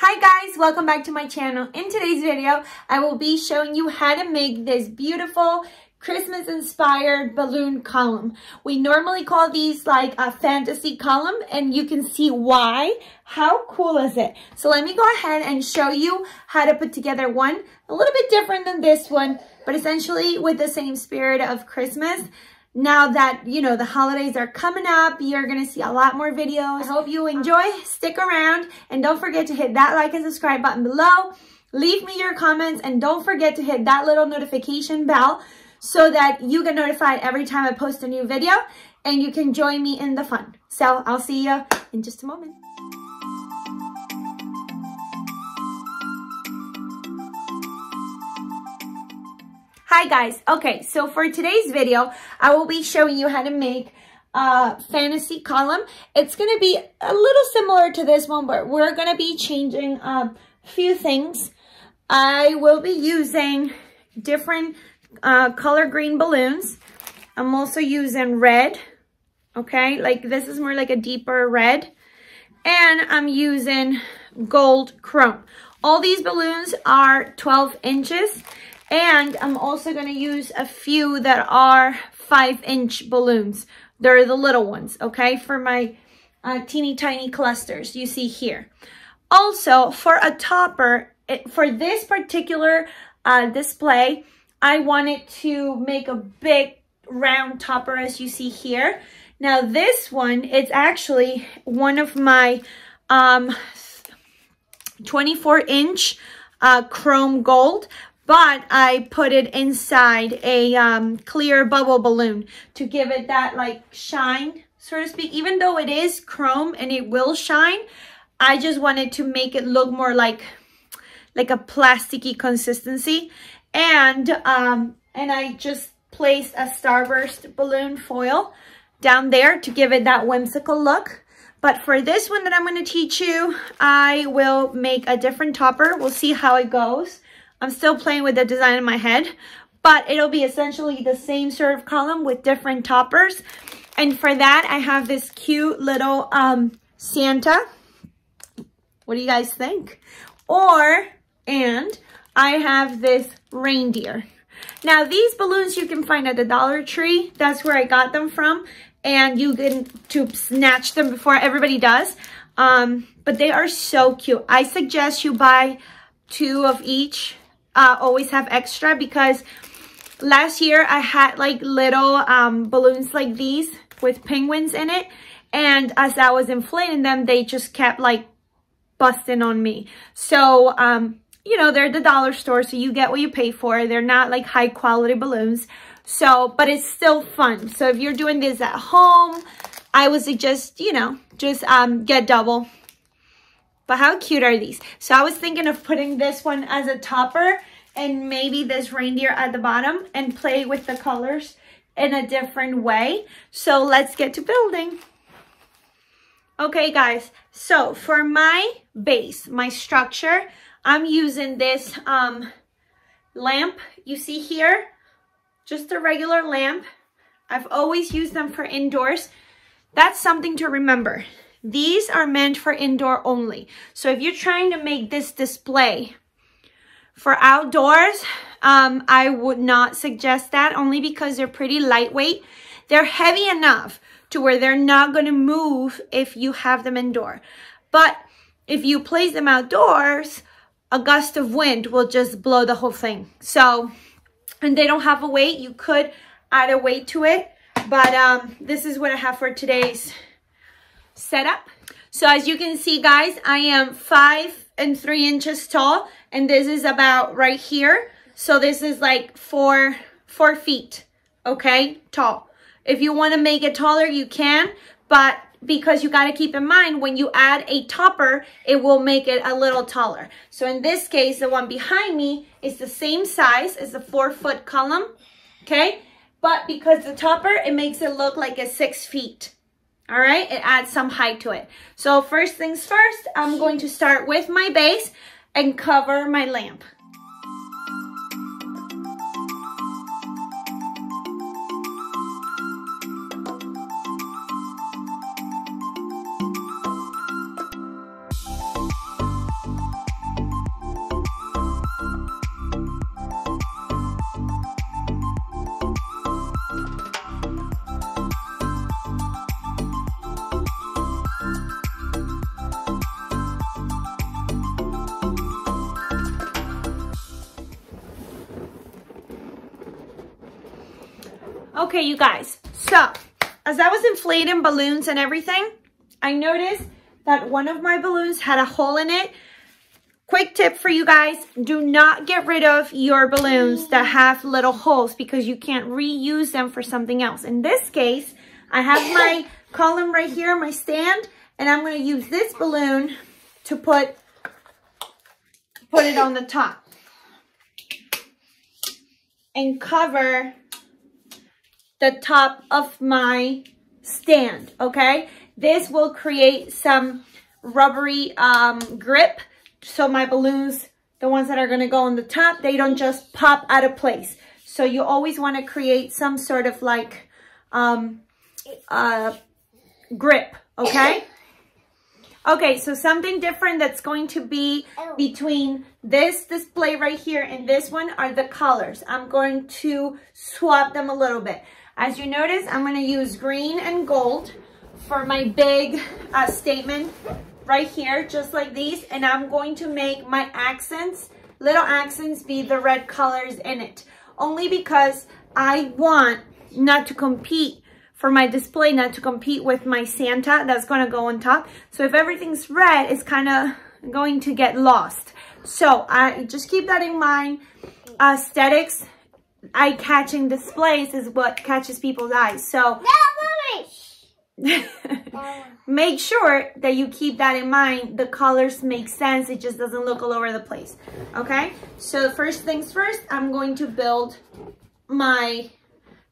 Hi guys, welcome back to my channel. In today's video, I will be showing you how to make this beautiful Christmas inspired balloon column. We normally call these like a fantasy column and you can see why. How cool is it? So let me go ahead and show you how to put together one a little bit different than this one, but essentially with the same spirit of Christmas. Now that, you know, the holidays are coming up, you're going to see a lot more videos. I hope you enjoy. Stick around and don't forget to hit that like and subscribe button below. Leave me your comments and don't forget to hit that little notification bell so that you get notified every time I post a new video and you can join me in the fun. So I'll see you in just a moment. Hi guys, okay, so for today's video, I will be showing you how to make a fantasy column. It's going to be a little similar to this one, but we're going to be changing a few things. I will be using different color green balloons. I'm also using red, okay, like this is more like a deeper red. And I'm using gold chrome. All these balloons are 12 inches. And I'm also going to use a few that are 5-inch balloons. They're the little ones, okay, for my teeny tiny clusters you see here. Also, for a topper, for this particular display, I wanted to make a big round topper as you see here. Now this one, it's actually one of my 24-inch chrome gold. But I put it inside a clear bubble balloon to give it that like shine, so to speak. Even though it is chrome and it will shine, I just wanted to make it look more like a plasticky consistency. And I just placed a starburst balloon foil down there to give it that whimsical look. But for this one that I'm going to teach you, I will make a different topper. We'll see how it goes. I'm still playing with the design in my head, but it'll be essentially the same sort of column with different toppers. And for that, I have this cute little Santa. What do you guys think? And I have this reindeer. Now, these balloons you can find at the Dollar Tree. That's where I got them from. And you can snatch them before everybody does. But they are so cute. I suggest you buy 2 of each. Always have extra, because last year I had like little balloons like these with penguins in it, and as I was inflating them, they just kept like busting on me. So you know, they're the dollar store, so you get what you pay for. They're not like high quality balloons, so but it's still fun. So if you're doing this at home, I would suggest, you know, just get double. But how cute are these? So I was thinking of putting this one as a topper and maybe this reindeer at the bottom and play with the colors in a different way. So let's get to building. Okay guys, so for my base, my structure, I'm using this lamp you see here, just a regular lamp. I've always used them for indoors. That's something to remember. These are meant for indoor only. So if you're trying to make this display for outdoors, I would not suggest that, only because they're pretty lightweight. They're heavy enough to where they're not going to move if you have them indoor. But if you place them outdoors, a gust of wind will just blow the whole thing. So, and they don't have a weight. You could add a weight to it. But this is what I have for today's setup. So as you can see guys, I am 5 3 inches tall, and this is about right here. So this is like 4 feet, okay, tall. If you want to make it taller, you can, but because you got to keep in mind, when you add a topper, it will make it a little taller. So in this case, the one behind me is the same size as the 4-foot column, okay, but because the topper, it makes it look like it's 6 feet. All right, it adds some height to it. So first things first, I'm going to start with my base and cover my lamp. Okay, you guys, so as I was inflating balloons and everything, I noticed that one of my balloons had a hole in it. Quick tip for you guys, do not get rid of your balloons that have little holes because you can't reuse them for something else. In this case, I have my column right here, my stand, and I'm going to use this balloon to put it on the top and cover the top of my stand, okay? This will create some rubbery grip, so my balloons, the ones that are gonna go on the top, they don't just pop out of place. So you always wanna create some sort of like grip, okay? Okay, so something different that's going to be between this display right here and this one are the colors. I'm going to swap them a little bit. As you notice, I'm going to use green and gold for my big statement right here, just like these. And I'm going to make my accents, little accents, be the red colors in it. Only because I want not to compete for my display, not to compete with my Santa that's going to go on top. So if everything's red, it's kind of going to get lost. So I just keep that in mind. Aesthetics, eye-catching displays is what catches people's eyes. So make sure that you keep that in mind. The colors make sense. It just doesn't look all over the place. Okay? So first things first, I'm going to build my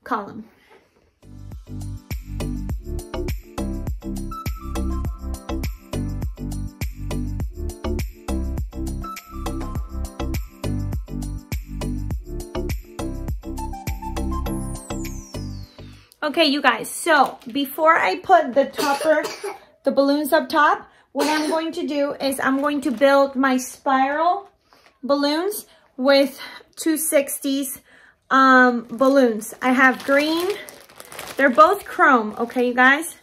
column. Okay, you guys, so before I put the balloons up top, what I'm going to do is I'm going to build my spiral balloons with 260s balloons. I have green. They're both chrome, okay, you guys?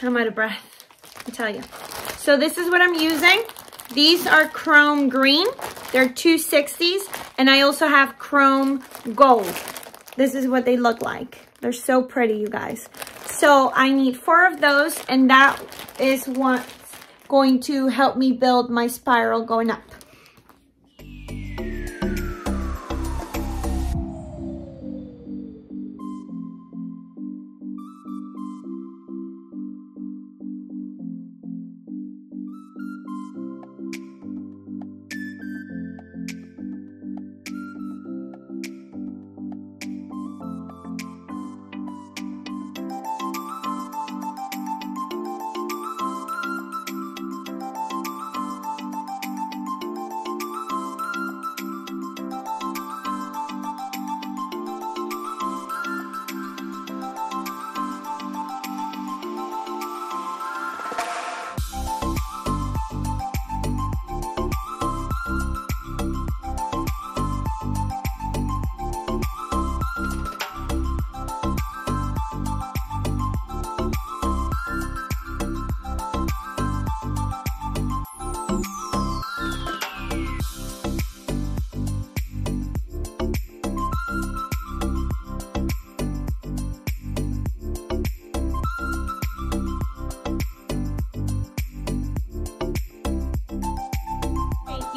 I'm out of breath, I tell you. So this is what I'm using. These are chrome green. They're 260s, and I also have chrome gold. This is what they look like. They're so pretty, you guys. So I need 4 of those, and that is what's going to help me build my spiral going up.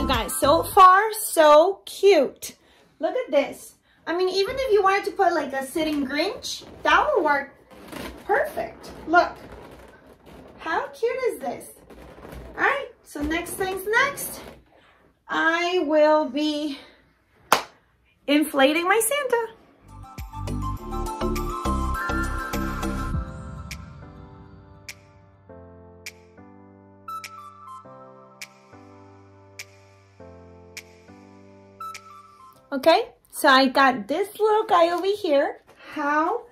Guys, so far so cute. Look at this. I mean, even if you wanted to put like a sitting Grinch, that would work perfect. Look, how cute is this? All right, so next thing's next. I will be inflating my Santa. Okay, so I got this little guy over here. How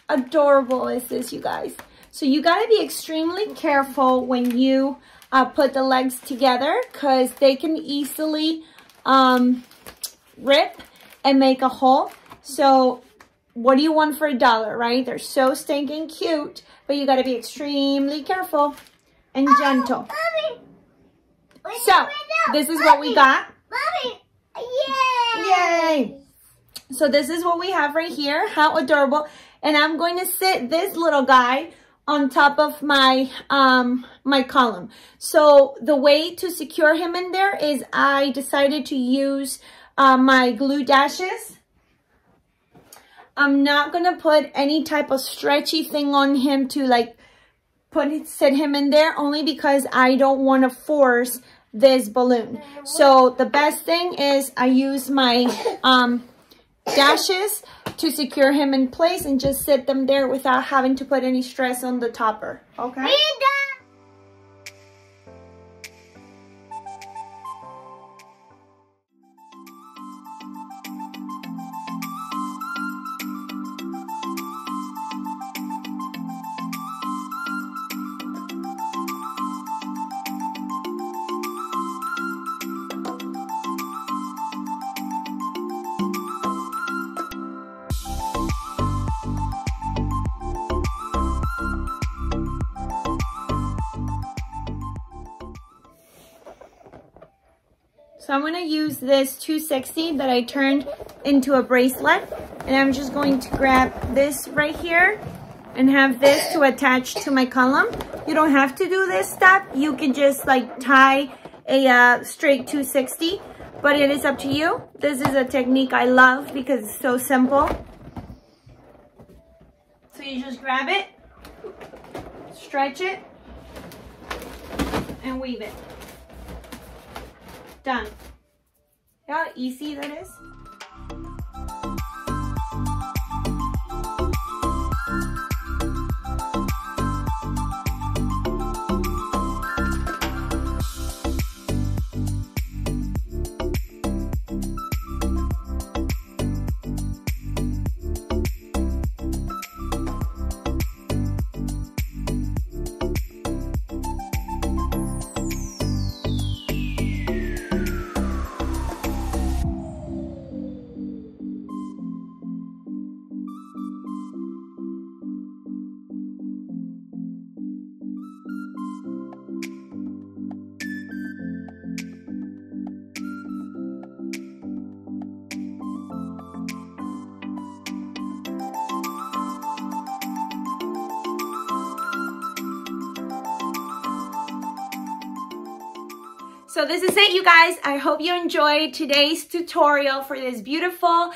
adorable is this, you guys? So you gotta be extremely careful when you put the legs together because they can easily rip and make a hole. So what do you want for $1, right? They're so stinking cute, but you gotta be extremely careful and gentle. So this is what we got. Mommy. Yay! So this is what we have right here. How adorable. And I'm going to sit this little guy on top of my my column. So the way to secure him in there is I decided to use my glue dashes. I'm not gonna put any type of stretchy thing on him to like sit him in there, only because I don't want to force this balloon. So the best thing is I use my dashes to secure him in place and just sit them there without having to put any stress on the topper. Okay. So I'm going to use this 260 that I turned into a bracelet, and I'm just going to grab this right here and have this to attach to my column. You don't have to do this step. You can just like tie a straight 260, but it is up to you. This is a technique I love because it's so simple. So you just grab it, stretch it, and weave it. Done. See how easy that is? So this is it, you guys. I hope you enjoyed today's tutorial for this beautiful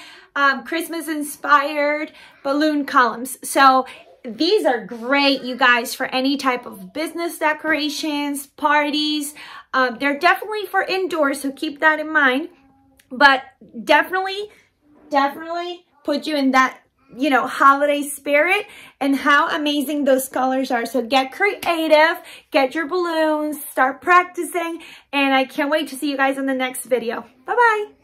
Christmas inspired balloon columns. So these are great, you guys, for any type of business decorations, parties. They're definitely for indoors, so keep that in mind. But definitely put you in that, you know, holiday spirit, and how amazing those colors are. So get creative, get your balloons, start practicing, and I can't wait to see you guys in the next video. Bye-bye.